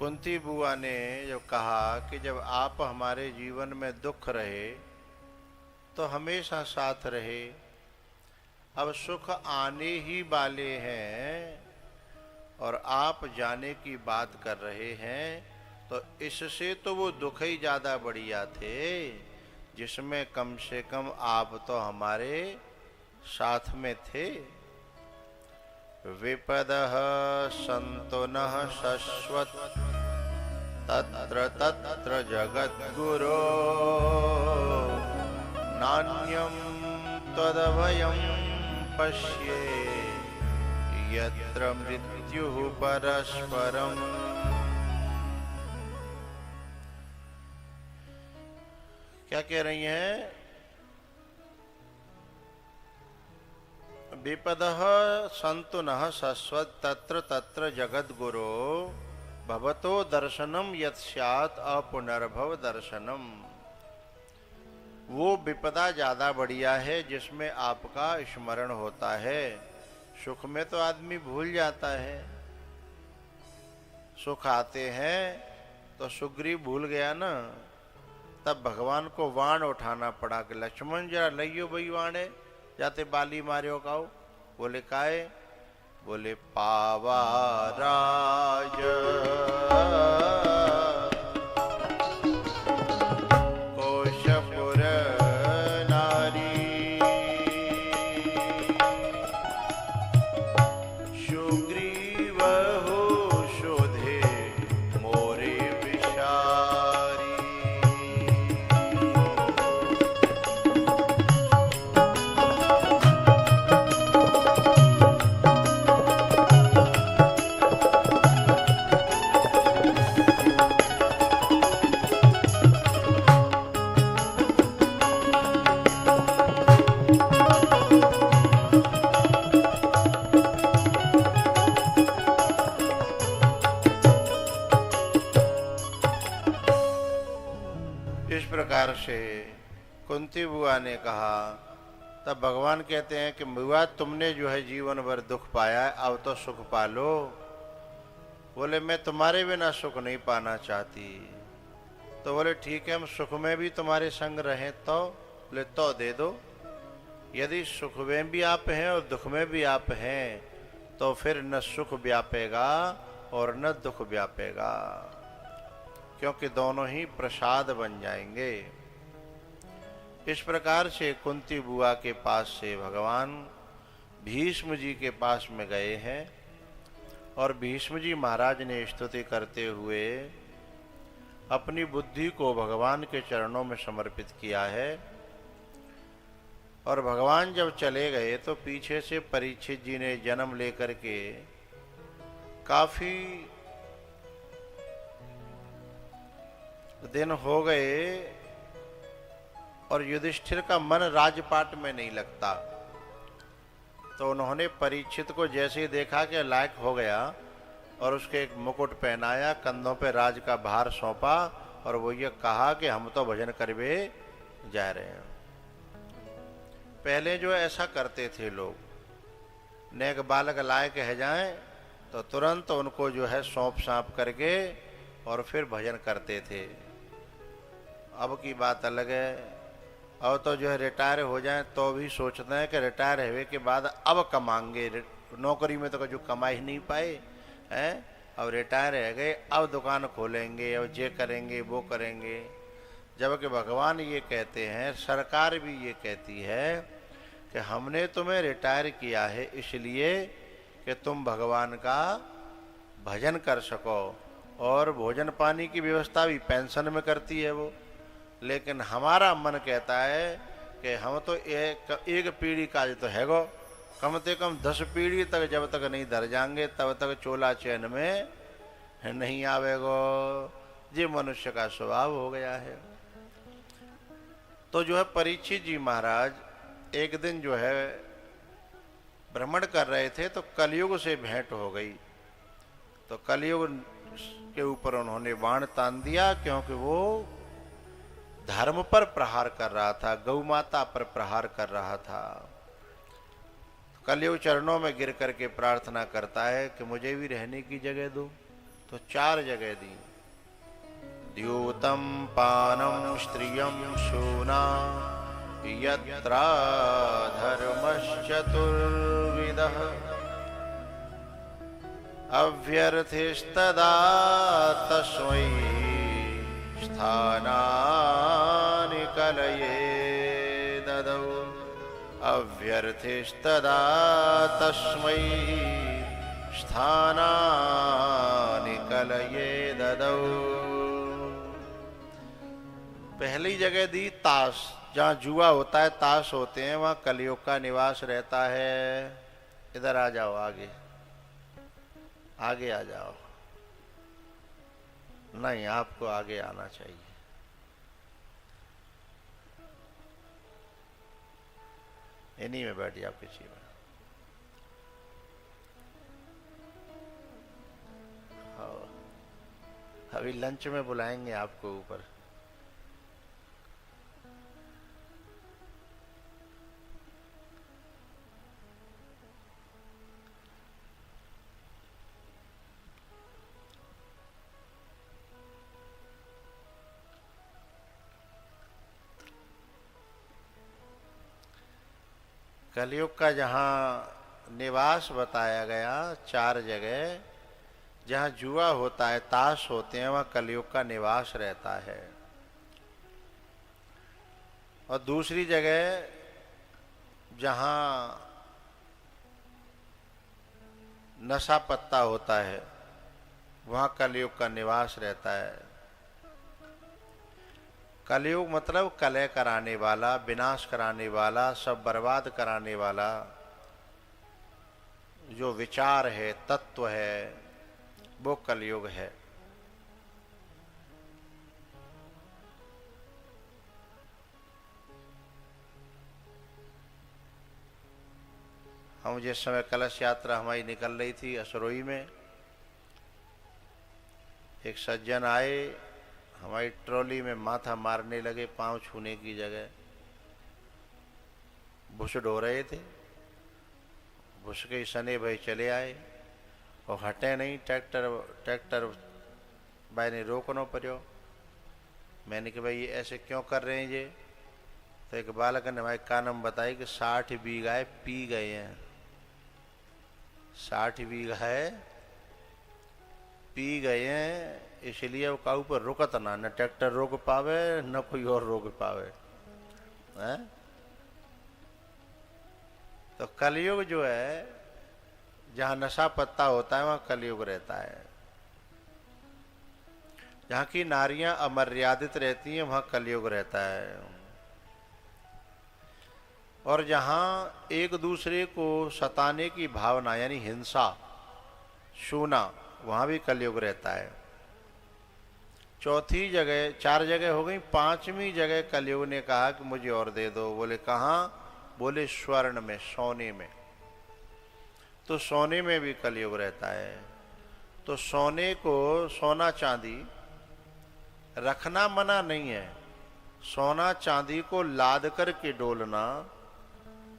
कुंती बुआ ने जब कहा कि जब आप हमारे जीवन में दुख रहे तो हमेशा साथ रहे, अब सुख आने ही वाले हैं और आप जाने की बात कर रहे हैं, तो इससे तो वो दुख ही ज्यादा बढ़िया थे जिसमें कम से कम आप तो हमारे साथ में थे। विपदः सन्तु नः शश्वत् तत्र तत्र जगद्गुरो नान्यं त्वदभयं पश्ये यत्र मृत्युः परस्परम्। क्या कह रही हैं? विपदः सन्तु नः शश्वत् तत्र तत्र जगद्गुरो भवतो दर्शनम यत् स्यात् अपुनर्भव दर्शनम। वो विपदा ज्यादा बढ़िया है जिसमें आपका स्मरण होता है। सुख में तो आदमी भूल जाता है, सुख आते हैं तो सुग्रीव भूल गया ना, तब भगवान को वाण उठाना पड़ा कि लक्ष्मण जरा लइयो बई वाणे जाते बाली मारियो काओ। बोले काए? बोले पावा राज कोशपुर नारी सुग्रीव हो शोधे मोरे विषारी। इस प्रकार से कुंती बुआ ने कहा। तब भगवान कहते हैं कि बुआ तुमने जो है जीवन भर दुख पाया है, अब तो सुख पालो। बोले मैं तुम्हारे बिना सुख नहीं पाना चाहती। तो बोले ठीक है, हम सुख में भी तुम्हारे संग रहें तो? बोले तो दे दो। यदि सुख में भी आप हैं और दुख में भी आप हैं तो फिर न सुख व्यापेगा और न दुख व्यापेगा, क्योंकि दोनों ही प्रसाद बन जाएंगे। इस प्रकार से कुंती बुआ के पास से भगवान भीष्म जी के पास में गए हैं और भीष्म जी महाराज ने स्तुति करते हुए अपनी बुद्धि को भगवान के चरणों में समर्पित किया है। और भगवान जब चले गए तो पीछे से परीक्षित जी ने जन्म लेकर के काफी दिन हो गए और युधिष्ठिर का मन राजपाट में नहीं लगता। तो उन्होंने परीक्षित को जैसे ही देखा कि लायक हो गया और उसके एक मुकुट पहनाया, कंधों पे राज का भार सौंपा और वो ये कहा कि हम तो भजन करवे जा रहे हैं। पहले जो ऐसा करते थे लोग, नेक बालक लायक है जाएं तो तुरंत उनको जो है सौंप साँप करके और फिर भजन करते थे। अब की बात अलग है, अब तो जो है रिटायर हो जाएं तो भी सोचते हैं कि रिटायर होने के बाद अब कमाएंगे। नौकरी में तो जो कमा ही नहीं पाए हैं, अब रिटायर रह गए, अब दुकान खोलेंगे, अब ये करेंगे वो करेंगे। जबकि भगवान ये कहते हैं, सरकार भी ये कहती है कि हमने तुम्हें रिटायर किया है इसलिए कि तुम भगवान का भजन कर सको, और भोजन पानी की व्यवस्था भी पेंशन में करती है वो। लेकिन हमारा मन कहता है कि हम तो एक पीढ़ी का तो है गो, कम से कम 10 पीढ़ी तक जब तक नहीं धर जाएंगे तब तक चोला चैन में नहीं आवेगो। ये मनुष्य का स्वभाव हो गया है। तो जो है परीक्षित जी महाराज एक दिन जो है भ्रमण कर रहे थे तो कलयुग से भेंट हो गई। तो कलयुग के ऊपर उन्होंने बाण तान दिया, क्योंकि वो धर्म पर प्रहार कर रहा था, गौ माता पर प्रहार कर रहा था। कलयुग चरणों में गिर करके प्रार्थना करता है कि मुझे भी रहने की जगह दो। तो 4 जगह दी। द्यूतम पानम स्त्रियम शूना यत्रा धर्मश्चतुर्विदः अभ्यर्थिस्तदा तस्मै स्थानानि कलये ददौ अभ्यर्थिस्तदा तस्मै स्थानानि कलये ददौ। पहली जगह दी ताश, जहाँ जुआ होता है, ताश होते हैं, वहाँ कलयुग का निवास रहता है। इधर आ जाओ, आगे आगे आ जाओ। नहीं, आपको आगे आना चाहिए। इन्हीं में बैठिए आप, किसी में। हाँ, अभी लंच में बुलाएंगे आपको ऊपर। कलयुग का जहाँ निवास बताया गया, 4 जगह जहाँ जुआ होता है, ताश होते हैं, वहाँ कलयुग का निवास रहता है। और दूसरी जगह जहाँ नशा पत्ता होता है, वहाँ कलयुग का निवास रहता है। कलयुग मतलब कलह कराने वाला, विनाश कराने वाला, सब बर्बाद कराने वाला जो विचार है, तत्व है, वो कलयुग है। हम जिस समय कलश यात्रा हमारी निकल रही थी असरोई में, एक सज्जन आए, हमारी ट्रॉली में माथा मारने लगे, पांव छूने की जगह। भुस ढो रहे थे, भुस के सने भाई चले आए और हटे नहीं। ट्रैक्टर भाई ने रोकना पड़ो। मैंने कहा भाई ये ऐसे क्यों कर रहे हैं ये? तो एक बालक ने भाई कानम बताई कि 60 बीघा पी गए हैं। 60 बीघा पी गए हैं, इसलिए वो काऊ पर रुकत ना, न ट्रैक्टर रोक पावे न कोई और रोक पावे है? तो कलयुग जो है, जहाँ नशा पत्ता होता है, वहाँ कलयुग रहता है। जहाँ की नारियां अमर्यादित रहती हैं, वहाँ कलयुग रहता है। और जहाँ एक दूसरे को सताने की भावना यानी हिंसा, शूना, वहाँ भी कलयुग रहता है। चौथी जगह, 4 जगह हो गई, 5वीं जगह कलयुग ने कहा कि मुझे और दे दो। बोले कहाँ? बोले स्वर्ण में, सोने में। तो सोने में भी कलयुग रहता है। तो सोने को, सोना चांदी रखना मना नहीं है, सोना चांदी को लाद कर के डोलना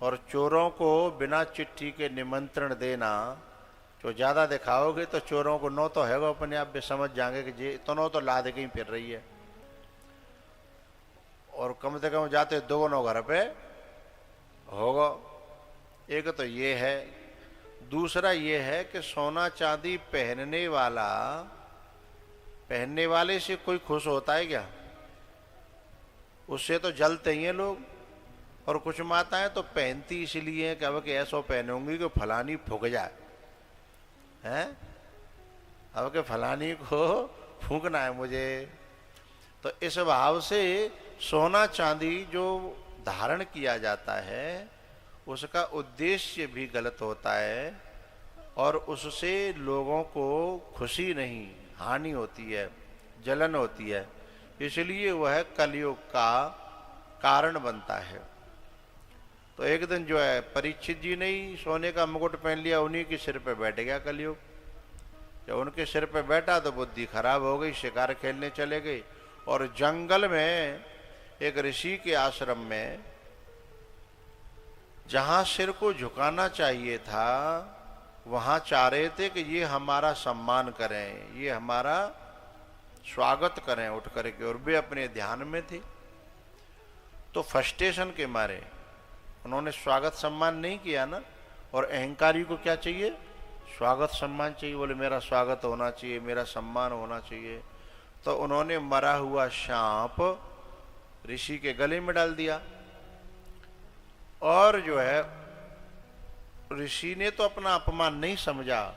और चोरों को बिना चिट्ठी के निमंत्रण देना। जो ज्यादा दिखाओगे तो चोरों को नो तो है, वो अपने आप भी समझ जाएंगे कि ये तो नो तो लाद के ही फिर रही है। और कम से कम जाते 2 घर पे होगा। एक तो ये है। दूसरा ये है कि सोना चांदी पहनने वाले से कोई खुश होता है क्या? उससे तो जलते ही हैं लोग। और कुछ माताएं तो पहनती इसलिए कि अब कि ऐसा पहनूंगी कि फलानी फूक जाए, हैं? अब के फलानी को फूंकना है मुझे। तो इस भाव से सोना चांदी जो धारण किया जाता है, उसका उद्देश्य भी गलत होता है और उससे लोगों को खुशी नहीं, हानि होती है, जलन होती है। इसलिए वह कलयुग का कारण बनता है। तो एक दिन जो है परीक्षित जी ने ही सोने का मुकुट पहन लिया, उन्हीं के सिर पे बैठ गया कलयुग। जब उनके सिर पे बैठा तो बुद्धि खराब हो गई, शिकार खेलने चले गए। और जंगल में एक ऋषि के आश्रम में, जहां सिर को झुकाना चाहिए था, वहां चाह रहे थे कि ये हमारा सम्मान करें, ये हमारा स्वागत करें उठ करके, और वे अपने ध्यान में थे। तो फ्रस्ट्रेशन के मारे उन्होंने स्वागत सम्मान नहीं किया ना। और अहंकारी को क्या चाहिए? स्वागत सम्मान चाहिए। बोले मेरा स्वागत होना चाहिए, मेरा सम्मान होना चाहिए। तो उन्होंने मरा हुआ सांप ऋषि के गले में डाल दिया। और जो है ऋषि ने तो अपना अपमान नहीं समझा,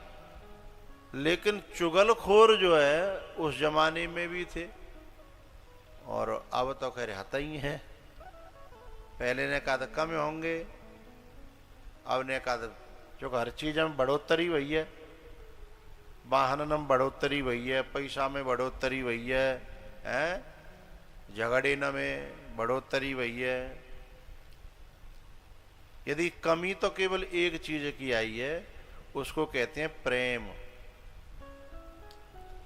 लेकिन चुगलखोर जो है उस जमाने में भी थे, और अब तो खैर हता ही है। पहले ने कहा था कम होंगे, अब ने कहा था जो हर चीज में बढ़ोतरी हुई है, वाहन में बढ़ोतरी हुई है, पैसा में बढ़ोतरी हुई है, झगड़े न में बढ़ोतरी हुई है। यदि कमी तो केवल एक चीज की आई है, उसको कहते हैं प्रेम।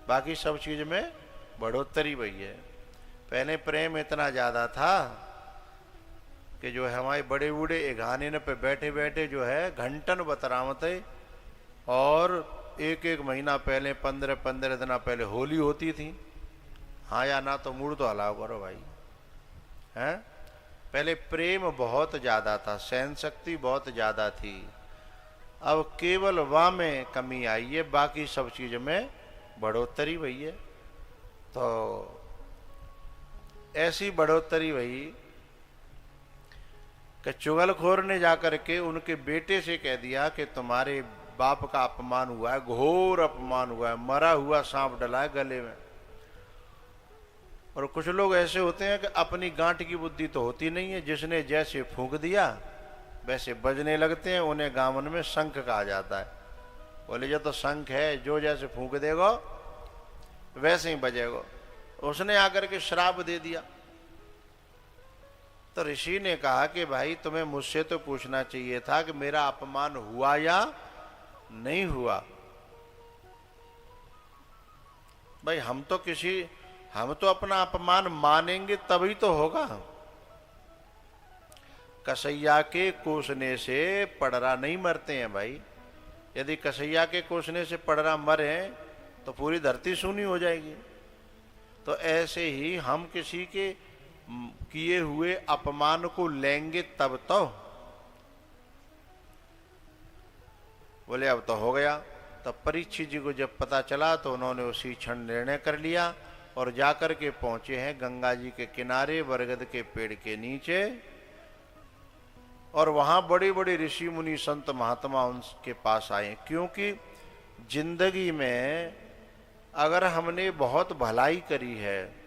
बाकी सब चीज में बढ़ोतरी हुई है। पहले प्रेम इतना ज्यादा था कि जो है हमारे बड़े बूढ़े एघाने पे बैठे बैठे जो है घंटन बतरावते, और एक एक महीना पहले 15-15 दिन पहले होली होती थी। हाँ या ना तो मूड तो अलाव करो भाई, हैं? पहले प्रेम बहुत ज्यादा था, सहन शक्ति बहुत ज्यादा थी। अब केवल वहां में कमी आई है, बाकी सब चीज में बढ़ोतरी हुई है। तो ऐसी बढ़ोतरी हुई कि चुगलखोर ने जाकर के उनके बेटे से कह दिया कि तुम्हारे बाप का अपमान हुआ है, घोर अपमान हुआ है, मरा हुआ सांप डला है गले में। और कुछ लोग ऐसे होते हैं कि अपनी गांठ की बुद्धि तो होती नहीं है, जिसने जैसे फूंक दिया वैसे बजने लगते हैं। उन्हें गांवन में शंख कहा जाता है। बोले जो तो शंख है, जो जैसे फूंक देगा वैसे ही बजेगा। उसने आकर के श्राप दे दिया। तो ऋषि ने कहा कि भाई तुम्हें मुझसे तो पूछना चाहिए था कि मेरा अपमान हुआ या नहीं हुआ। भाई हम तो अपना अपमान मानेंगे तभी तो होगा। कसैया के कोसने से पड़रा नहीं मरते हैं भाई। यदि कसैया के कोसने से पड़रा मरे तो पूरी धरती सूनी हो जाएगी। तो ऐसे ही हम किसी के किए हुए अपमान को लेंगे तब तो। बोले अब तो हो गया। तब परीक्षित जी को जब पता चला तो उन्होंने उसी क्षण निर्णय कर लिया और जाकर के पहुंचे हैं गंगा जी के किनारे बरगद के पेड़ के नीचे। और वहां बड़े बड़े ऋषि मुनि संत महात्मा उनके पास आए, क्योंकि जिंदगी में अगर हमने बहुत भलाई करी है,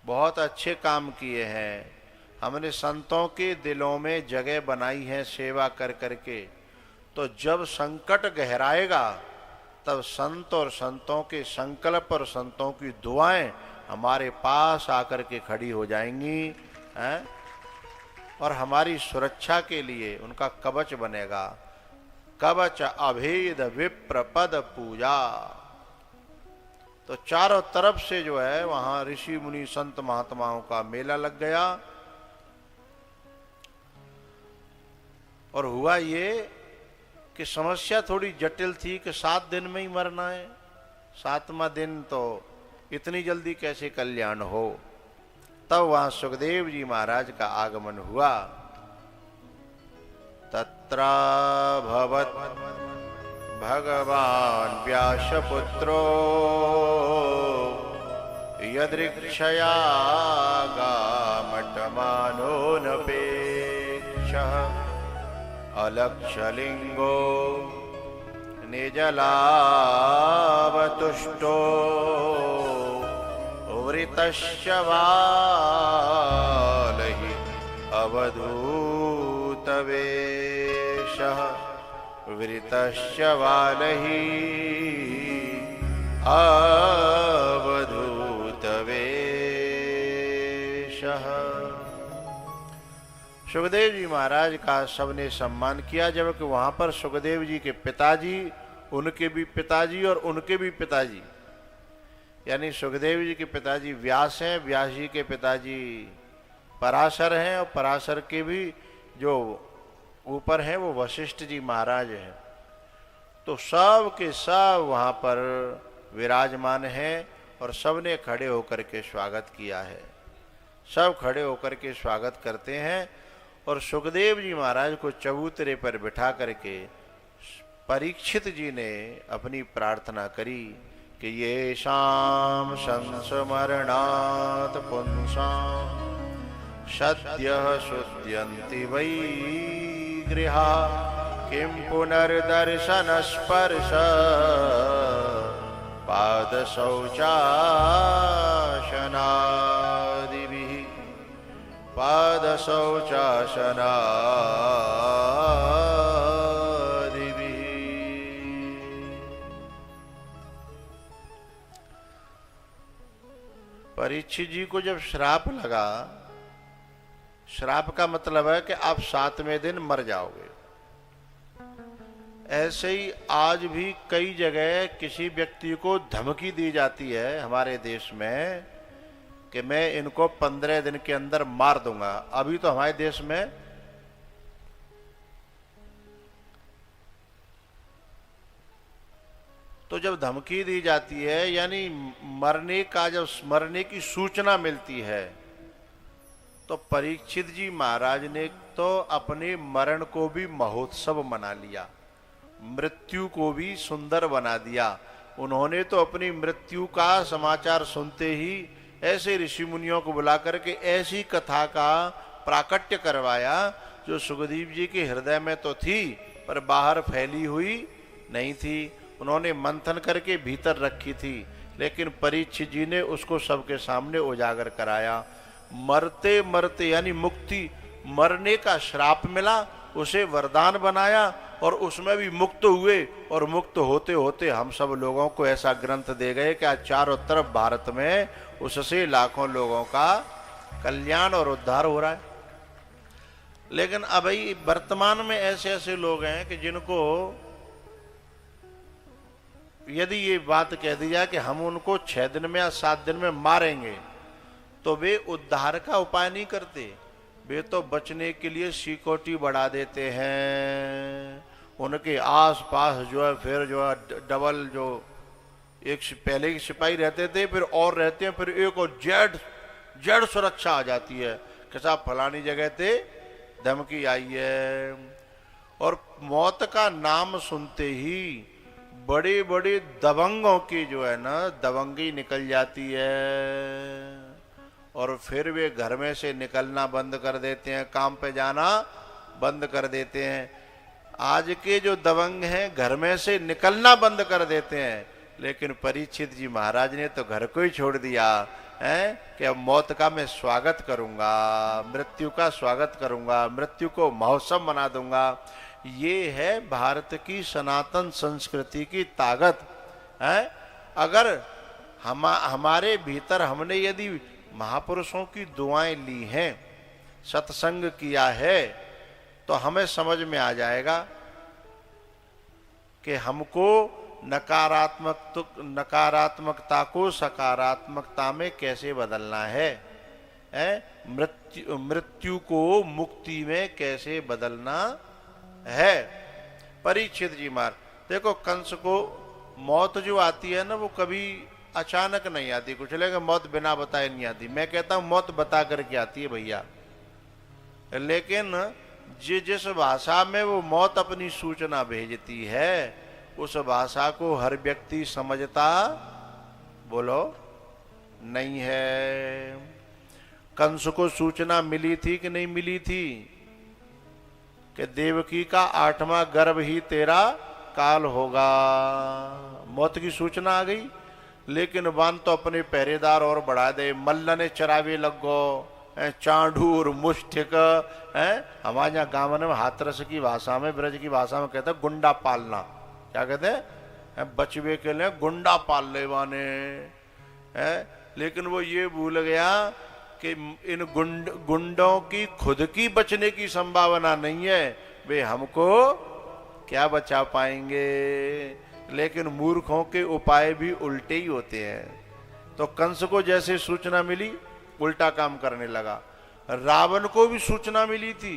बहुत अच्छे काम किए हैं, हमने संतों के दिलों में जगह बनाई है सेवा कर करके, तो जब संकट गहराएगा तब संत और संतों के संकल्प और संतों की दुआएं हमारे पास आकर के खड़ी हो जाएंगी, हैं? और हमारी सुरक्षा के लिए उनका कवच बनेगा। कवच अभेद विप्र पद पूजा। तो चारों तरफ से जो है वहां ऋषि मुनि संत महात्माओं का मेला लग गया। और हुआ ये कि समस्या थोड़ी जटिल थी कि 7 दिन में ही मरना है। 7वां दिन तो इतनी जल्दी कैसे कल्याण हो। तब वहां सुखदेव जी महाराज का आगमन हुआ। तत्रा भवत भगवान व्यासपुत्रो यदृक्षया गामटमानो नपेक्षः अलक्षलिंगो निजलावतुष्टो वृतश्च वालहि अवधूतवेशः वृतश्च वालहि अवधूतवेशः। सुखदेव जी महाराज का सबने सम्मान किया, जबकि वहां पर सुखदेव जी के पिताजी, उनके भी पिताजी और उनके भी पिताजी, यानी सुखदेव जी के पिताजी व्यास हैं, व्यास जी के पिताजी पराशर हैं, और पराशर के भी जो ऊपर हैं वो वशिष्ठ जी महाराज हैं। तो सब के सब वहां पर विराजमान हैं और सबने खड़े होकर के स्वागत किया है। सब खड़े होकर के स्वागत करते हैं और सुखदेव जी महाराज को चबूतरे पर बिठा करके परीक्षित जी ने अपनी प्रार्थना करी कि ये शाम संस्मरणात् पुंसां सद्यः शुद्ध्यन्ति वै गृहा किं पुनर्दर्शन स्पर्श पाद शौचाशनादिभिः पाद शौचाशनादिभिः। परीक्षित जी को जब श्राप लगा, श्राप का मतलब है कि आप 7वें दिन मर जाओगे। ऐसे ही आज भी कई जगह किसी व्यक्ति को धमकी दी जाती है हमारे देश में कि मैं इनको 15 दिन के अंदर मार दूंगा। अभी तो हमारे देश में तो जब धमकी दी जाती है यानी मरने का, जब मरने की सूचना मिलती है, तो परीक्षित जी महाराज ने तो अपने मरण को भी महोत्सव मना लिया, मृत्यु को भी सुंदर बना दिया। उन्होंने तो अपनी मृत्यु का समाचार सुनते ही ऐसे ऋषि मुनियों को बुला करके ऐसी कथा का प्राकट्य करवाया जो सुखदेव जी के हृदय में तो थी पर बाहर फैली हुई नहीं थी। उन्होंने मंथन करके भीतर रखी थी, लेकिन परीक्षित जी ने उसको सबके सामने उजागर कराया। मरते मरते यानी मुक्ति, मरने का श्राप मिला, उसे वरदान बनाया और उसमें भी मुक्त हुए, और मुक्त होते होते हम सब लोगों को ऐसा ग्रंथ दे गए कि आज चारों तरफ भारत में उससे लाखों लोगों का कल्याण और उद्धार हो रहा है। लेकिन अभी वर्तमान में ऐसे ऐसे लोग हैं कि जिनको यदि ये बात कह दी जाए कि हम उनको 6 दिन में या 7 दिन में मारेंगे, तो वे उद्धार का उपाय नहीं करते, वे तो बचने के लिए सिक्योरिटी बढ़ा देते हैं। उनके आस पास जो है फिर जो है डबल, जो एक पहले के सिपाही रहते थे फिर और रहते हैं, फिर एक और जेड सुरक्षा आ जाती है कि साहब फलानी जगह थे धमकी आई है। और मौत का नाम सुनते ही बड़े बड़े दबंगों की जो है ना दबंगी निकल जाती है, और फिर वे घर में से निकलना बंद कर देते हैं, काम पे जाना बंद कर देते हैं। आज के जो दबंग हैं घर में से निकलना बंद कर देते हैं, लेकिन परीक्षित जी महाराज ने तो घर को ही छोड़ दिया है कि अब मौत का मैं स्वागत करूंगा, मृत्यु का स्वागत करूंगा, मृत्यु को महोत्सव मना दूंगा। ये है भारत की सनातन संस्कृति की ताकत है। अगर हमारे भीतर हमने यदि महापुरुषों की दुआएं ली हैं, सत्संग किया है, तो हमें समझ में आ जाएगा कि हमको नकारात्मकता को सकारात्मकता में कैसे बदलना है, मृत्यु को मुक्ति में कैसे बदलना है। परीक्षित जी मार देखो, कंस को मौत जो आती है ना वो कभी अचानक नहीं आती, कुछ लेकिन मौत बिना बताए नहीं आती। मैं कहता हूं मौत बता करके आती है भैया, लेकिन जिस भाषा में वो मौत अपनी सूचना भेजती है उस भाषा को हर व्यक्ति समझता बोलो नहीं है। कंस को सूचना मिली थी कि नहीं मिली थी कि देवकी का 8वां गर्भ ही तेरा काल होगा। मौत की सूचना आ गई, लेकिन वन तो अपने पहरेदार और बढ़ा दे, मल्ल ने चरावे लगो, चांडूर मुष्टिक है। हमारे यहाँ गाँव में हाथरस की भाषा में, ब्रज की भाषा में कहते हैं गुंडा पालना। क्या कहते हैं? बचवे के लिए गुंडा पाल ले वाने है। लेकिन वो ये भूल गया कि इन गुंडों की खुद की बचने की संभावना नहीं है, वे हमको क्या बचा पाएंगे। लेकिन मूर्खों के उपाय भी उल्टे ही होते हैं। तो कंस को जैसे सूचना मिली उल्टा काम करने लगा। रावण को भी सूचना मिली थी,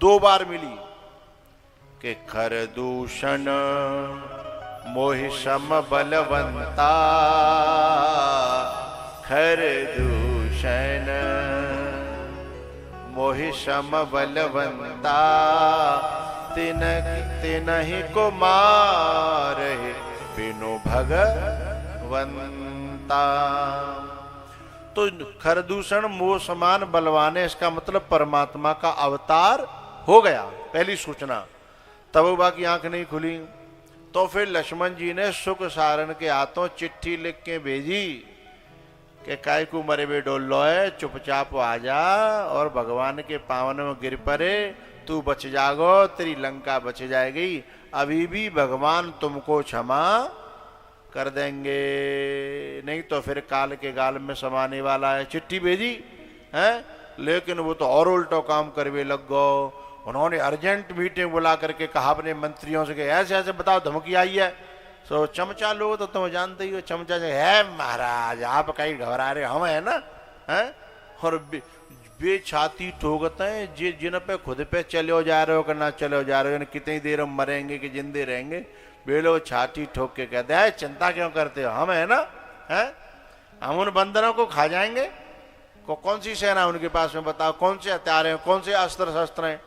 2 बार मिली। कि खर दूषण मोहि सम बलवंता, खर दूषण मोहि सम बलवंता, तिनहि को मारहि बिनु भगवंता। तो खरदूषण मोह समान बलवान है, इसका मतलब परमात्मा का अवतार हो गया, पहली सूचना। तब बा की आंख नहीं खुली, तो फिर लक्ष्मण जी ने सुख सारण के हाथों चिट्ठी लिख के भेजी कि काय को मरे बे डोल लोए, चुपचाप आ जा और भगवान के पावन में गिर पड़े, तू बच जागो, तेरी लंका बच जाएगी, अभी भी भगवान तुमको क्षमा कर देंगे, नहीं तो फिर काल के गाल में समाने वाला है। चिट्ठी भेजी है, लेकिन वो तो और उल्टो काम करवे लग गो। उन्होंने अर्जेंट मीटिंग बुला करके कहा अपने मंत्रियों से कि ऐसे ऐसे बताओ धमकी आई है। सो चमचा लोग तो तुम जानते ही हो, चमचा से है महाराज आप कहीं घबरा रहे, हम है ना है, और बेछाती ठोकते हैं जिन पे खुद पे चले जा रहे हो कि ना चले जा रहे हो, कितनी देर हम मरेंगे कि जिंदे रहेंगे, वे लोग छाती ठोक के कहते हैं चिंता क्यों करते हो, हम है ना है, हम उन बंदरों को खा जाएंगे। कौन सी सेना उनके पास में बताओ, कौन से हथियार हैं, कौन से अस्त्र शस्त्र हैं।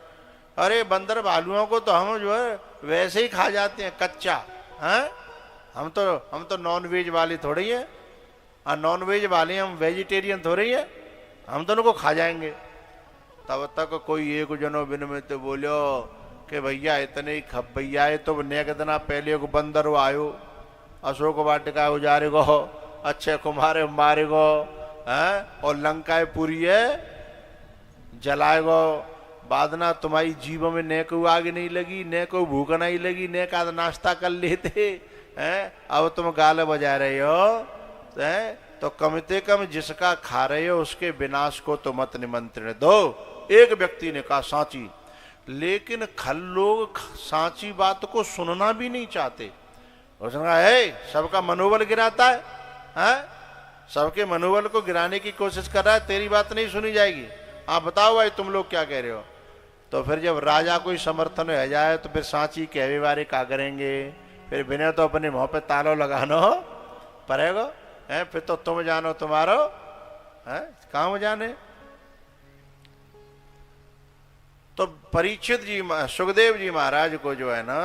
अरे बंदर भालुओं को तो हम जो है वैसे ही खा जाते हैं कच्चा है, हम तो नॉन वेज वाली थोड़ी है, नॉन वेज वाले हम वेजिटेरियन थोड़ी है, हम दोनों को खा जाएंगे। तब तक कोई एक जनो बिन में तो बोलो कि भैया इतने ही खप भैया है, तो नेक दिना पहले को बंदर आयो अशोक वाटिका उजारे गो, अच्छे कुमारे मारे गो है, और लंकाएं पूरी है जलाए गो, बादना तुम्हारी जीव में ने को आग नहीं लगी, ने को भूख नहीं लगी, ने का नाश्ता कर लेते हैं, अब तुम गाल बजा रहे हो है, तो कम से कम जिसका खा रहे हो उसके विनाश को तो मत निमंत्रण दो। एक व्यक्ति ने कहा सांची, लेकिन खल लोग सांची बात को सुनना भी नहीं चाहते। उसने कहा है सबका मनोबल गिराता है? सबके मनोबल को गिराने की कोशिश कर रहा है, तेरी बात नहीं सुनी जाएगी। आप बताओ भाई तुम लोग क्या कह रहे हो। तो फिर जब राजा कोई समर्थन हो जाए तो फिर सांची कहवे वारे क्या करेंगे, फिर बिना तो अपने मुंह पे तालो लगाना पड़ेगा है, फिर तो तुम जानो तुम्हारो है काम जाने। तो परीक्षित जी सुखदेव जी महाराज को जो है ना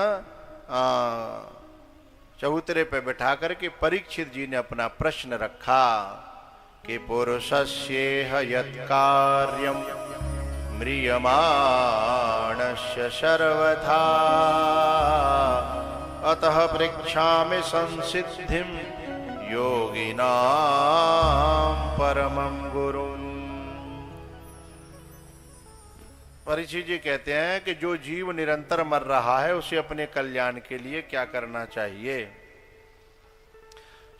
चबूतरे पे बैठा करके परीक्षित जी ने अपना प्रश्न रखा कि पुरुषस्येह यत् कार्यम म्रियमाणस्य सर्वथा अतः पृच्छामि संसिद्धिं योगिनां परमं गुरुम्। परीक्षित जी कहते हैं कि जो जीव निरंतर मर रहा है उसे अपने कल्याण के लिए क्या करना चाहिए।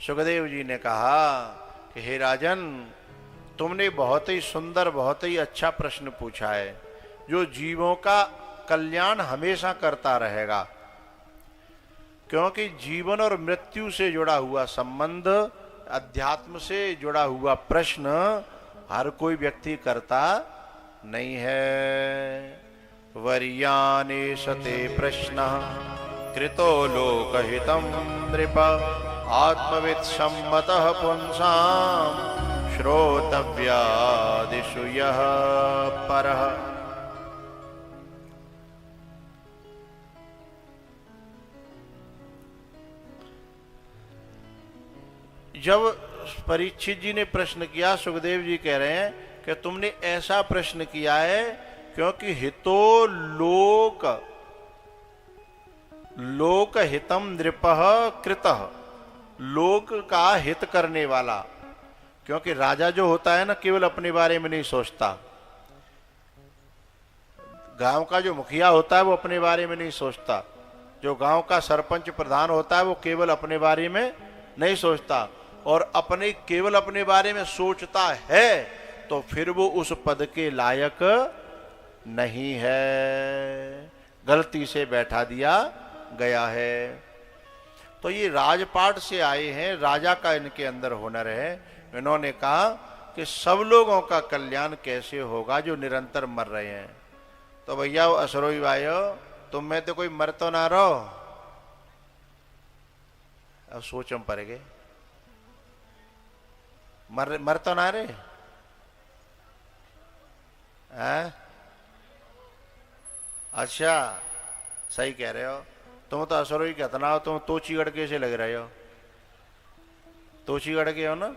सुखदेव जी ने कहा कि हे राजन, तुमने बहुत ही सुंदर बहुत ही अच्छा प्रश्न पूछा है, जो जीवों का कल्याण हमेशा करता रहेगा, क्योंकि जीवन और मृत्यु से जुड़ा हुआ संबंध, अध्यात्म से जुड़ा हुआ प्रश्न हर कोई व्यक्ति करता नहीं है। वर्याने सते प्रश्न कृतो लोकहितं नृप आत्मवित् सम्मतः पुंसां श्रोतव्यादिषु यः परः। जब परीक्षित जी ने प्रश्न किया, सुखदेव जी कह रहे हैं कि तुमने ऐसा प्रश्न किया है क्योंकि हितो लोक हितम नृपः कृतः, लोक का हित करने वाला। क्योंकि राजा जो होता है ना केवल अपने बारे में नहीं सोचता, गांव का जो मुखिया होता है वो अपने बारे में नहीं सोचता, जो गांव का सरपंच प्रधान होता है वो केवल अपने बारे में नहीं सोचता, और अपने केवल अपने बारे में सोचता है तो फिर वो उस पद के लायक नहीं है, गलती से बैठा दिया गया है। तो ये राजपाट से आए हैं, राजा का इनके अंदर हुनर है। इन्होंने कहा कि सब लोगों का कल्याण कैसे होगा जो निरंतर मर रहे हैं। तो भैया असरोई भाइयों, तुम में तो कोई मर तो ना रहो। अब सोच हम पड़ गए, मर तो ना रे हैं? अच्छा सही कह रहे हो, तुम तो असरोई कहतना हो, तुम तोचीगढ़ के से लग रहे हो, तोचीगढ़ के हो ना?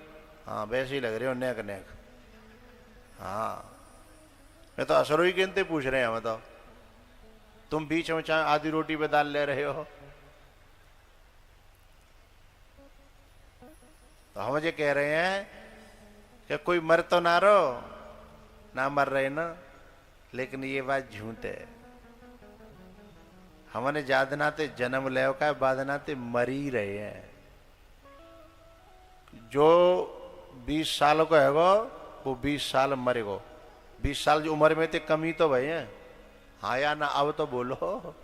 हाँ वैसे ही लग रहे हो, नेक नेक। हाँ मैं तो असरोई के इनते पूछ रहे हैं हम तो, तुम बीच में चाहे आधी रोटी पे दाल ले रहे हो। तो हम ये कह रहे हैं कि कोई मर तो ना रहो, ना मर रहे ना, लेकिन ये बात झूठ है। हमने जादनाते जन्म ले का बादनाते मरी रहे हैं। जो 20 साल को हैगो वो 20 साल मरेगो। 20 साल जो उम्र में ते कमी तो भई है, हाँ या ना? अब तो बोलो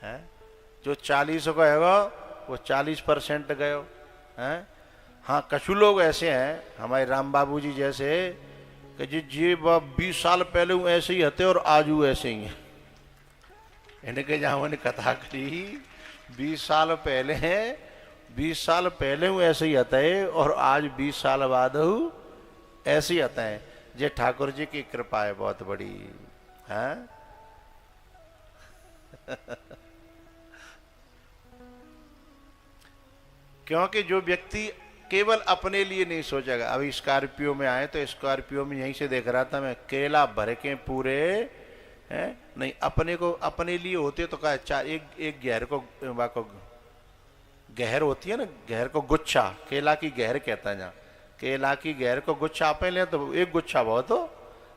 है। जो 40 को हैगो वो 40% गयो है। हाँ कछु लोग ऐसे हैं हमारे राम बाबू जी जैसे कि जी 20 साल पहले वो ऐसे ही हते और आज वो ऐसे ही हैं। इनके जहाँ ने कथा करी 20 साल पहले हैं, 20 साल पहले वो ऐसे ही हते और आज 20 साल बाद वो ऐसे ही हते हैं। ये ठाकुर जी की कृपा है बहुत बड़ी है। क्योंकि जो व्यक्ति केवल अपने लिए नहीं सोचेगा। अभी स्कॉर्पियो में आए तो स्कॉर्पियो में यहीं से देख रहा था मैं, केला भर के पूरे हैं नहीं, अपने को अपने लिए होते तो कहा चार एक गहर को गहर होती है ना, गहर को गुच्छा, केला की गहर कहता है जहाँ, केला की गहर को गुच्छा आप ले तो एक गुच्छा बहुत हो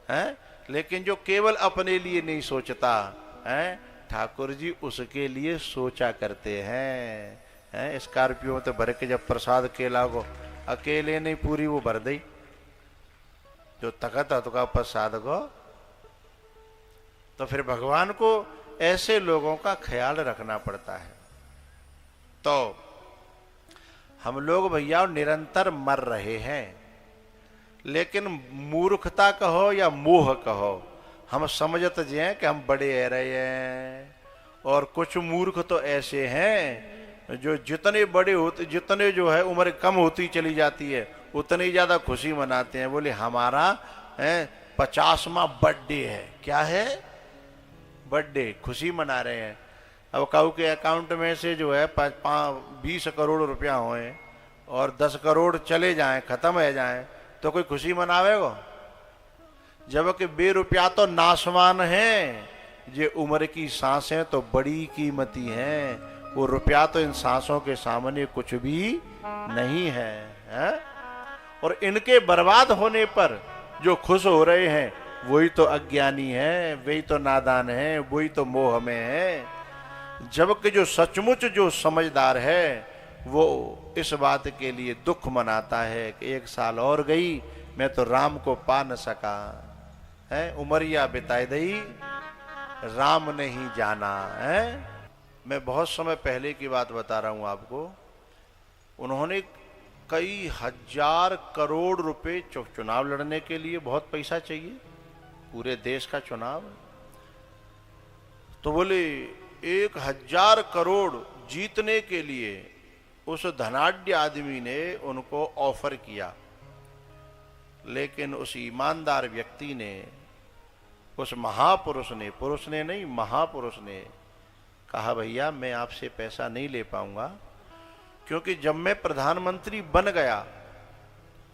है। लेकिन जो केवल अपने लिए नहीं सोचता है, ठाकुर जी उसके लिए सोचा करते हैं। स्कॉर्पियो में तो भर के जब प्रसाद केला को अकेले नहीं पूरी वो भर दी, जो तकत है तो का प्रसाद को। तो फिर भगवान को ऐसे लोगों का ख्याल रखना पड़ता है। तो हम लोग भैया निरंतर मर रहे हैं, लेकिन मूर्खता कहो या मोह कहो, हम समझते जे हैं कि हम बड़े रह रहे हैं। और कुछ मूर्ख तो ऐसे हैं जो जितने बड़े होते, जितने जो है उम्र कम होती चली जाती है उतनी ज्यादा खुशी मनाते हैं। बोले हमारा 50वां बर्थडे है, क्या है बर्थडे, खुशी मना रहे हैं। अब काऊ के अकाउंट में से जो है 20 करोड़ रुपया होए और 10 करोड़ चले जाएं, खत्म हो जाएं, तो कोई खुशी मनावेगा? जबकि बेरुपया तो नासवान है, ये उम्र की सांसें तो बड़ी कीमती हैं। वो रुपया तो इन सांसों के सामने कुछ भी नहीं है। और इनके बर्बाद होने पर जो खुश हो रहे हैं वही तो अज्ञानी है, वही तो नादान है, वही तो मोह में है। जबकि जो सचमुच जो समझदार है वो इस बात के लिए दुख मनाता है कि 1 साल और गई मैं तो राम को पा न सका है, उमरिया बिताई दई राम नहीं जाना है। मैं बहुत समय पहले की बात बता रहा हूं आपको, उन्होंने कई हजार करोड़ रुपए चुनाव लड़ने के लिए, बहुत पैसा चाहिए, पूरे देश का चुनाव, तो बोले 1000 करोड़ जीतने के लिए उस धनाढ्य आदमी ने उनको ऑफर किया। लेकिन उस ईमानदार व्यक्ति ने, उस महापुरुष ने, पुरुष ने नहीं महापुरुष ने कहा भैया मैं आपसे पैसा नहीं ले पाऊंगा, क्योंकि जब मैं प्रधानमंत्री बन गया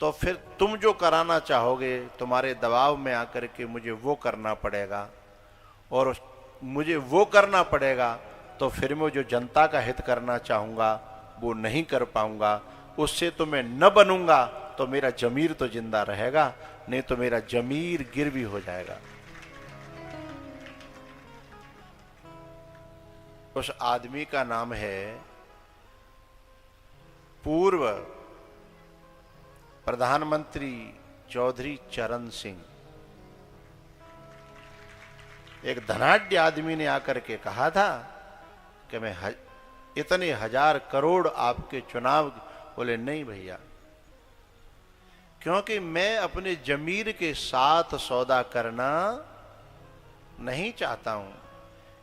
तो फिर तुम जो कराना चाहोगे तुम्हारे दबाव में आकर के मुझे वो करना पड़ेगा, और मुझे वो करना पड़ेगा तो फिर मैं जो जनता का हित करना चाहूंगा वो नहीं कर पाऊंगा। उससे तो मैं न बनूंगा तो मेरा जमीर तो जिंदा रहेगा, नहीं तो मेरा जमीर गिरवी हो जाएगा। उस आदमी का नाम है पूर्व प्रधानमंत्री चौधरी चरण सिंह। एक धनाढ्य आदमी ने आकर के कहा था कि मैं इतने 1000 करोड़ आपके चुनाव, बोले नहीं भैया, क्योंकि मैं अपने जमीर के साथ सौदा करना नहीं चाहता हूं,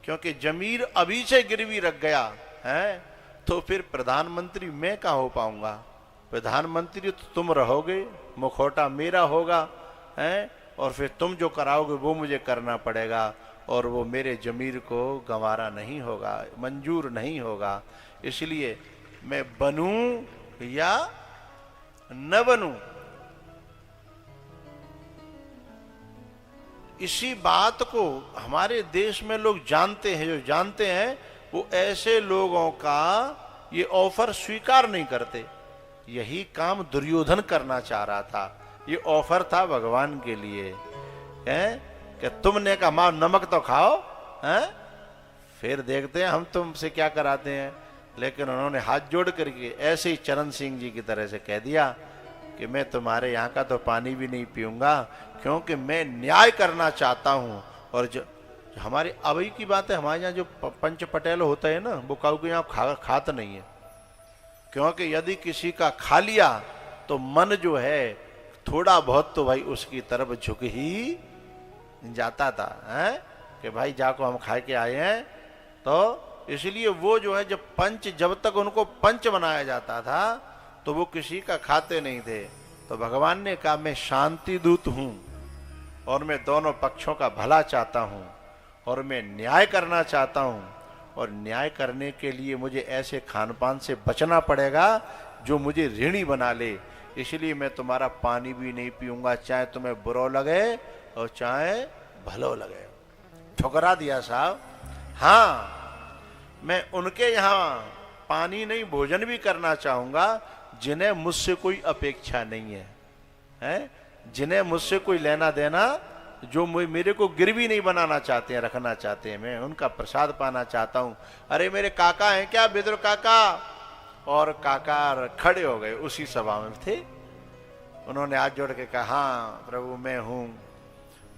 क्योंकि जमीर अभी से गिरवी रख गया है तो फिर प्रधानमंत्री मैं कहाँ हो पाऊंगा। प्रधानमंत्री तो तुम रहोगे, मुखौटा मेरा होगा है, और फिर तुम जो कराओगे वो मुझे करना पड़ेगा, और वो मेरे जमीर को गंवारा नहीं होगा, मंजूर नहीं होगा। इसलिए मैं बनूं या न बनूं, इसी बात को हमारे देश में लोग जानते हैं। जो जानते हैं वो ऐसे लोगों का ये ऑफर स्वीकार नहीं करते। यही काम दुर्योधन करना चाह रहा था। ये ऑफर था भगवान के लिए है कि तुमने कहा मां नमक तो खाओ है, फिर देखते हैं हम तुमसे क्या कराते हैं। लेकिन उन्होंने हाथ जोड़ करके ऐसे ही चरण सिंह जी की तरह से कह दिया कि मैं तुम्हारे यहाँ का तो पानी भी नहीं पीऊंगा, क्योंकि मैं न्याय करना चाहता हूँ। और जो हमारी अवई की बात है, हमारे यहाँ जो पंच पटेल होता है ना, वो काऊ के यहाँ खात नहीं है, क्योंकि यदि किसी का खा लिया तो मन जो है थोड़ा बहुत तो भाई उसकी तरफ झुक ही जाता था है कि भाई जाको हम खा के आए हैं। तो इसलिए वो जो है जब तक उनको पंच बनाया जाता था तो वो किसी का खाते नहीं थे। तो भगवान ने कहा मैं शांति दूत हूं और मैं दोनों पक्षों का भला चाहता हूं और मैं न्याय करना चाहता हूं, और न्याय करने के लिए मुझे ऐसे खान पान से बचना पड़ेगा जो मुझे ऋणी बना ले। इसलिए मैं तुम्हारा पानी भी नहीं पीऊंगा, चाहे तुम्हें बुरा लगे और चाहे भलो लगे। ठुकरा दिया साहब। हाँ, मैं उनके यहाँ पानी नहीं भोजन भी करना चाहूंगा जिन्हें मुझसे कोई अपेक्षा नहीं है, हैं? जिन्हें मुझसे कोई लेना देना, जो मेरे को गिरवी नहीं बनाना चाहते हैं, रखना चाहते हैं, मैं उनका प्रसाद पाना चाहता हूं। अरे मेरे काका हैं क्या, विदुर काका? और काका खड़े हो गए, उसी सभा में थे। उन्होंने हाथ जोड़ के कहा हाँ प्रभु मैं हूं।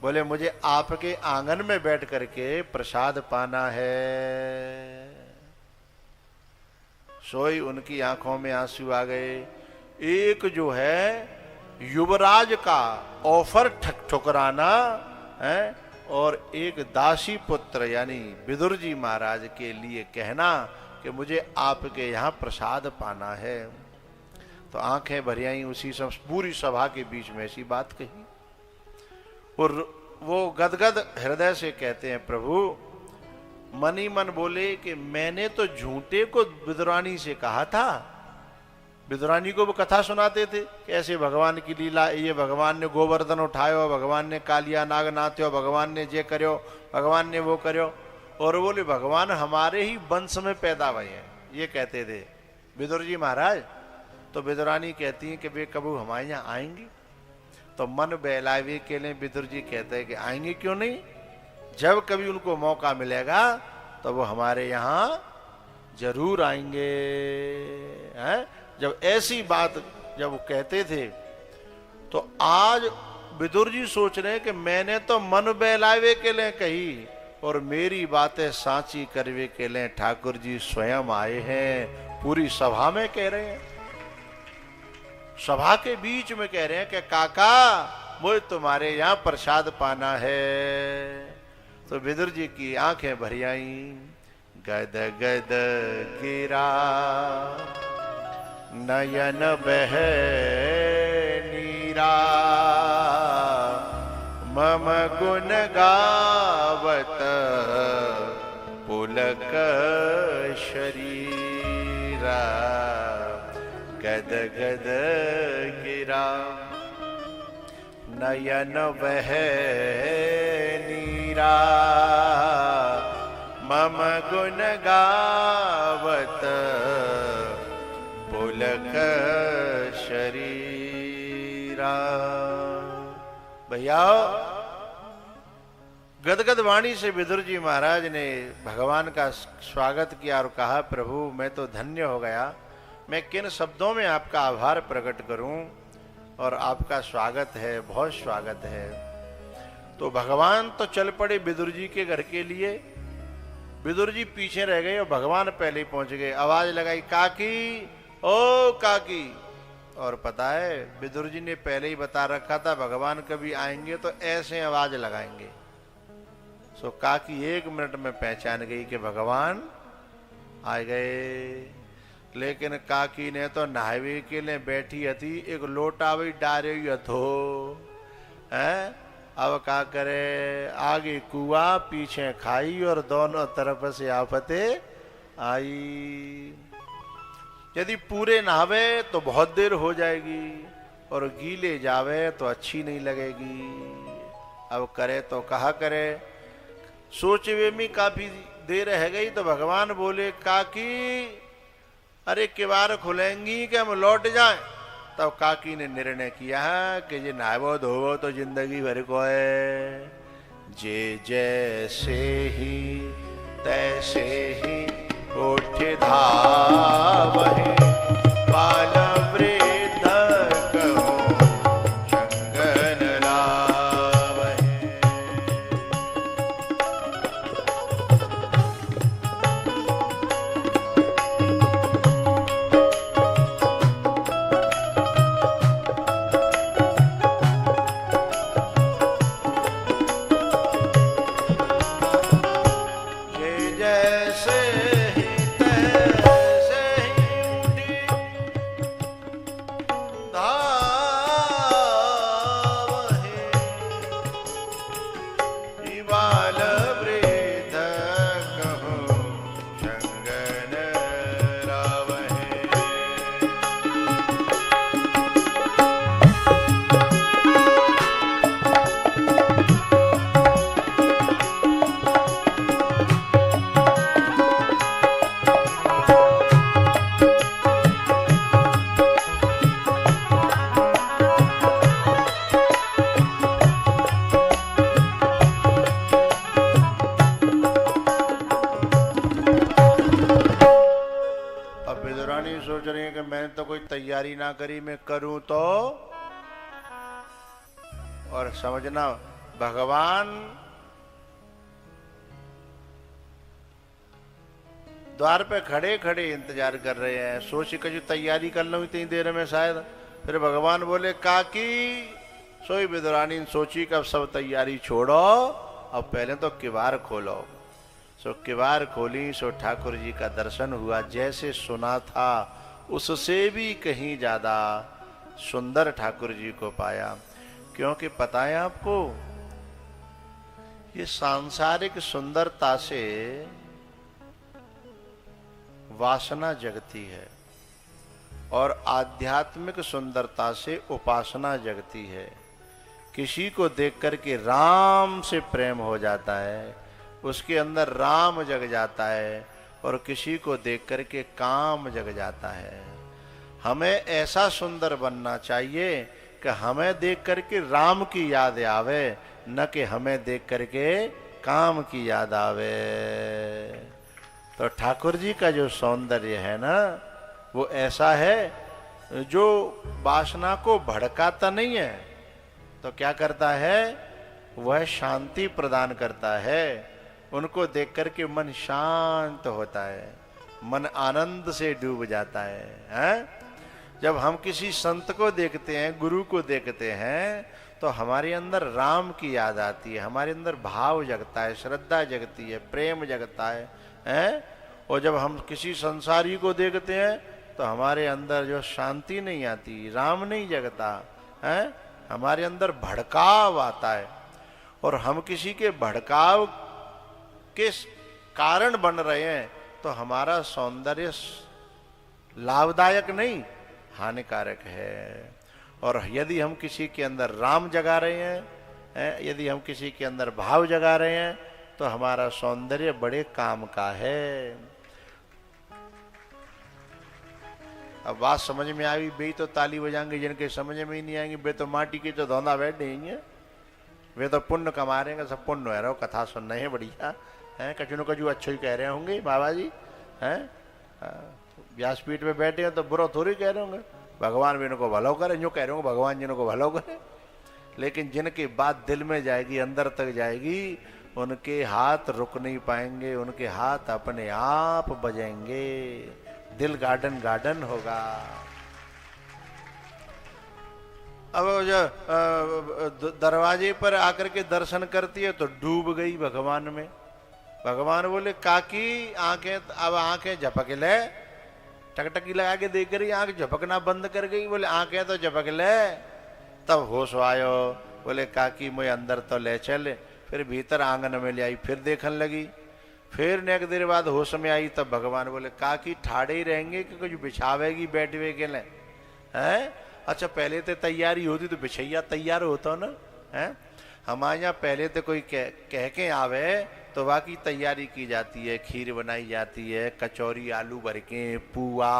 बोले मुझे आपके आंगन में बैठ करके प्रसाद पाना है। सोई उनकी आंखों में आंसू आ गए। एक जो है युवराज का ऑफर ठुकराना है, और एक दासी पुत्र यानी विदुर जी महाराज के लिए कहना कि मुझे आपके यहाँ प्रसाद पाना है। तो आंखें भर आई उसी सब पूरी सभा के बीच में ऐसी बात कही। और वो गदगद हृदय से कहते हैं प्रभु, मन ही मन बोले कि मैंने तो झूठे को विदुरानी से कहा था। विदुरानी को वो कथा सुनाते थे कि ऐसे भगवान की लीला, ये भगवान ने गोवर्धन उठायो, भगवान ने कालिया नाग नाथ्यो, भगवान ने जे करो, भगवान ने वो करो। और बोले भगवान हमारे ही वंश में पैदा हुए हैं, ये कहते थे विदुर जी महाराज। तो विदुरानी कहती हैं कि वे कबू हमारे यहाँ आएंगे। तो मन बहलावे के लिए विदुर जी कहते हैं कि आएंगे क्यों नहीं, जब कभी उनको मौका मिलेगा तो वो हमारे यहाँ जरूर आएंगे हैं। जब ऐसी बात जब वो कहते थे, तो आज विदुर जी सोच रहे हैं कि मैंने तो मन बहलावे के लिए कही और मेरी बातें साची करवे के लिए ठाकुर जी स्वयं आए हैं। पूरी सभा में कह रहे हैं, सभा के बीच में कह रहे हैं कि काका मुझे तुम्हारे यहाँ प्रसाद पाना है। तो विदुर जी की आंखें भर आईं। गद गद गिरा नयन बह नीरा, मम गुण गावत पुलक शरीरा। गद गद गिरा नयन बह नीरा, मम गुण गावत पुलक शरीरा। भैया गदगद वाणी से विदुर जी महाराज ने भगवान का स्वागत किया और कहा प्रभु मैं तो धन्य हो गया, मैं किन शब्दों में आपका आभार प्रकट करूं, और आपका स्वागत है, बहुत स्वागत है। तो भगवान तो चल पड़े विदुर जी के घर के लिए। विदुर जी पीछे रह गए और भगवान पहले ही पहुंच गए। आवाज लगाई काकी, ओ काकी। और पता है विदुर जी ने पहले ही बता रखा था भगवान कभी आएंगे तो ऐसे आवाज लगाएंगे, सो काकी 1 मिनट में पहचान गई कि भगवान आ गए। लेकिन काकी ने तो नहावे के लिए बैठी थी, एक लोटा भी डारे थो है। अब क्या करे, आगे कुआ पीछे खाई और दोनों तरफ से आफते आई। यदि पूरे नहावे तो बहुत देर हो जाएगी और गीले जावे तो अच्छी नहीं लगेगी। अब करे तो कहा करे, सोचवे में काफी देर रह गई तो भगवान बोले काकी अरे किवाड़ खुलेंगी कि हम लौट जाएं। तब काकी ने निर्णय किया कि जे नहावो धोवो तो जिंदगी भर को है, जे जैसे ही तैसे ही उठ धावहि, बाल वृद्ध कहो शंगन लावहि। सोच रही है कि मैंने तो कोई तैयारी ना करी, मैं करूं तो। और समझना भगवान द्वार पे खड़े खड़े इंतजार कर रहे हैं। सोची कि जो तैयारी कर लूं इतनी देर में शायद। फिर भगवान बोले काकी सोई विदुरानी सोची कि अब सब तैयारी छोड़ो, अब पहले तो किवाड़ खोलो। सो किवाड़ खोली, सो ठाकुर जी का दर्शन हुआ। जैसे सुना था उससे भी कहीं ज्यादा सुंदर ठाकुर जी को पाया। क्योंकि पता है आपको, ये सांसारिक सुंदरता से वासना जगती है और आध्यात्मिक सुंदरता से उपासना जगती है। किसी को देख करके राम से प्रेम हो जाता है, उसके अंदर राम जग जाता है, और किसी को देख करके काम जग जाता है। हमें ऐसा सुंदर बनना चाहिए कि हमें देख करके राम की याद आवे, न कि हमें देख करके काम की याद आवे। तो ठाकुर जी का जो सौंदर्य है ना, वो ऐसा है जो वासना को भड़काता नहीं है, तो क्या करता है, वह शांति प्रदान करता है। उनको देख करके मन शांत होता है, मन आनंद से डूब जाता है, हैं? जब हम किसी संत को देखते हैं, गुरु को देखते हैं, तो हमारे अंदर राम की याद आती है, हमारे अंदर भाव जगता है, श्रद्धा जगती है, प्रेम जगता है, हैं? और जब हम किसी संसारी को देखते हैं तो हमारे अंदर जो शांति नहीं आती, राम नहीं जगता, हैं? हमारे अंदर भड़काव आता है। और हम किसी के भड़काव के कारण बन रहे हैं तो हमारा सौंदर्य लाभदायक नहीं, हानिकारक है। और यदि हम किसी के अंदर राम जगा रहे हैं, यदि हम किसी के अंदर भाव जगा रहे हैं, तो हमारा सौंदर्य बड़े काम का है। अब बात समझ में आई, वे तो ताली बजाएंगे, जिनके समझ में ही नहीं आएंगे वे तो माटी के तो धौंधा बैठ देंगे, वे तो पुण्य कमा रहे हैं। सब पुण्य है, रहो कथा सुन रहे हैं, बढ़िया है, कचू न कचू अच्छो ही कह रहे होंगे बाबा जी, हैं? व्यासपीठ में बैठे हैं तो बुरा थोड़ी कह रहे होंगे, भगवान भी इनको भलो करे, जो कह रहे होंगे भगवान जी इनको भलो करे। लेकिन जिनकी बात दिल में जाएगी, अंदर तक जाएगी, उनके हाथ रुक नहीं पाएंगे, उनके हाथ अपने आप बजेंगे, दिल गार्डन गार्डन होगा। अब वो जो दरवाजे पर आकर के दर्शन करती है तो डूब गई भगवान में। भगवान बोले काकी आंखें, अब आंखें झपक ले, टकटकी लगा के देख रही, आंख झपकना बंद कर गई। बोले आंखें तो झपक ले। तब होश आयो, बोले काकी मुझे अंदर तो ले चल। फिर भीतर आंगन में ले आई, फिर देखने लगी। फिर नेक देर बाद होश में आई, तब भगवान बोले काकी ठाड़े ही रहेंगे कि कुछ बिछावेगी बैठवे के लिए हैं? अच्छा पहले तो तैयारी होती तो बिछैया तैयार होता ना है। हमारे यहाँ पहले तो कोई कह के आवे तो बाकी तैयारी की जाती है, खीर बनाई जाती है, कचौरी आलू भर के, पुआ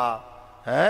है,